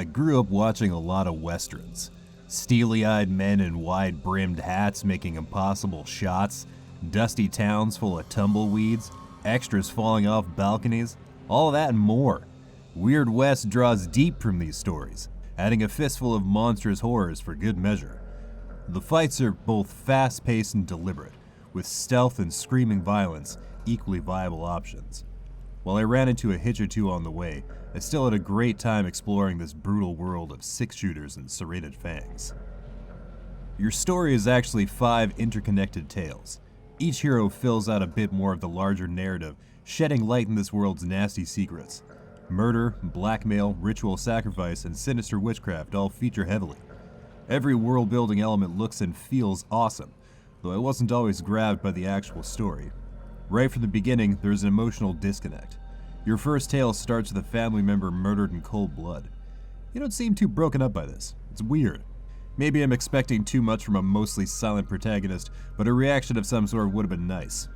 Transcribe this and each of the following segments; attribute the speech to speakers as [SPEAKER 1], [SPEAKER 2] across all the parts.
[SPEAKER 1] I grew up watching a lot of westerns. Steely-eyed men in wide-brimmed hats making impossible shots, dusty towns full of tumbleweeds, extras falling off balconies, all that and more. Weird West draws deep from these stories, adding a fistful of monstrous horrors for good measure. The fights are both fast-paced and deliberate, with stealth and screaming violence equally viable options. While I ran into a hitch or two on the way, I still had a great time exploring this brutal world of six-shooters and serrated fangs. Your story is actually 5 interconnected tales. Each hero fills out a bit more of the larger narrative, shedding light in this world's nasty secrets. Murder, blackmail, ritual sacrifice, and sinister witchcraft all feature heavily. Every world-building element looks and feels awesome, though I wasn't always grabbed by the actual story. Right from the beginning, there's an emotional disconnect. Your first tale starts with a family member murdered in cold blood. You don't seem too broken up by this. It's weird. Maybe I'm expecting too much from a mostly silent protagonist, but a reaction of some sort would have been nice.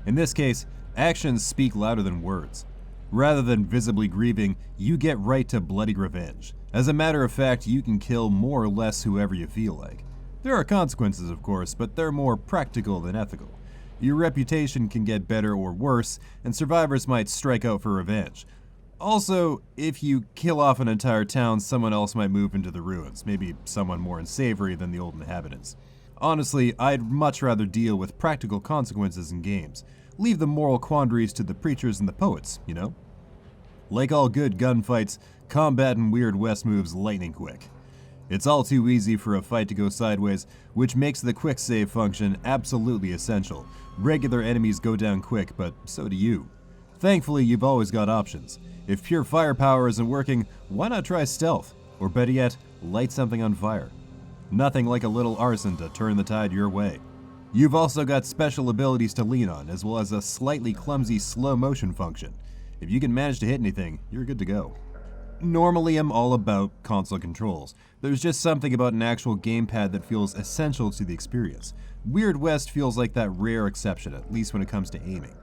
[SPEAKER 1] In this case, actions speak louder than words. Rather than visibly grieving, you get right to bloody revenge. As a matter of fact, you can kill more or less whoever you feel like. There are consequences, of course, but they're more practical than ethical. Your reputation can get better or worse, and survivors might strike out for revenge. Also, if you kill off an entire town, someone else might move into the ruins, maybe someone more unsavory than the old inhabitants. Honestly, I'd much rather deal with practical consequences in games. Leave the moral quandaries to the preachers and the poets, you know? Like all good gunfights, combat in Weird West moves lightning quick. It's all too easy for a fight to go sideways, which makes the Quicksave function absolutely essential. Regular enemies go down quick, but so do you. Thankfully, you've always got options. If pure firepower isn't working, why not try stealth? Or better yet, light something on fire. Nothing like a little arson to turn the tide your way. You've also got special abilities to lean on, as well as a slightly clumsy slow motion function. If you can manage to hit anything, you're good to go. Normally I'm all about console controls. There's just something about an actual gamepad that feels essential to the experience. Weird West feels like that rare exception, at least when it comes to aiming.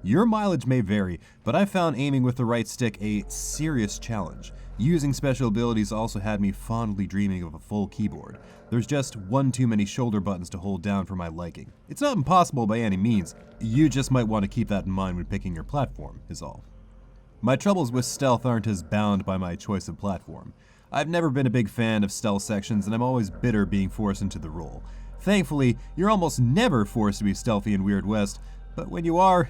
[SPEAKER 1] Your mileage may vary, but I found aiming with the right stick a serious challenge. Using special abilities also had me fondly dreaming of a full keyboard. There's just one too many shoulder buttons to hold down for my liking. It's not impossible by any means, you just might want to keep that in mind when picking your platform, is all. My troubles with stealth aren't as bound by my choice of platform. I've never been a big fan of stealth sections, and I'm always bitter being forced into the role. Thankfully, you're almost never forced to be stealthy in Weird West, but when you are,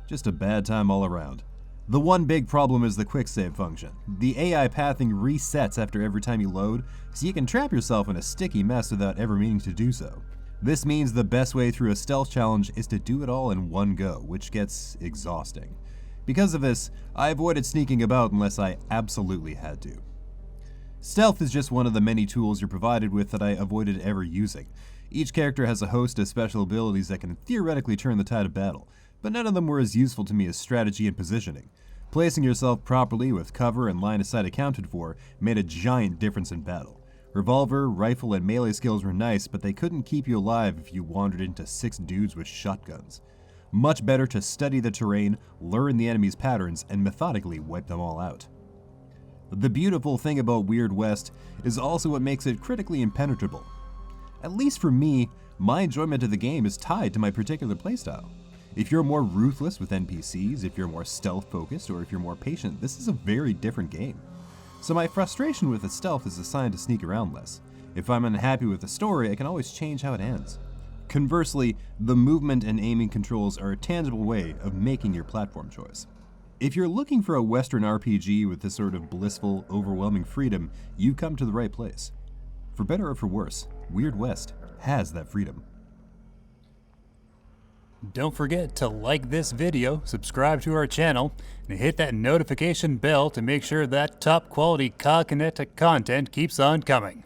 [SPEAKER 1] just a bad time all around. The one big problem is the Quicksave function. The AI pathing resets after every time you load, so you can trap yourself in a sticky mess without ever meaning to do so. This means the best way through a stealth challenge is to do it all in one go, which gets exhausting. Because of this, I avoided sneaking about unless I absolutely had to. Stealth is just one of the many tools you're provided with that I avoided ever using. Each character has a host of special abilities that can theoretically turn the tide of battle, but none of them were as useful to me as strategy and positioning. Placing yourself properly with cover and line of sight accounted for made a giant difference in battle. Revolver, rifle, and melee skills were nice, but they couldn't keep you alive if you wandered into 6 dudes with shotguns. Much better to study the terrain, learn the enemy's patterns, and methodically wipe them all out. The beautiful thing about Weird West is also what makes it critically impenetrable. At least for me, my enjoyment of the game is tied to my particular playstyle. If you're more ruthless with NPCs, if you're more stealth-focused, or if you're more patient, this is a very different game. So my frustration with the stealth is assigned to sneak around less. If I'm unhappy with the story, I can always change how it ends. Conversely, the movement and aiming controls are a tangible way of making your platform choice. If you're looking for a Western RPG with this sort of blissful, overwhelming freedom, you've come to the right place. For better or for worse, Weird West has that freedom.
[SPEAKER 2] Don't forget to like this video, subscribe to our channel, and hit that notification bell to make sure that top quality COGconnected content keeps on coming.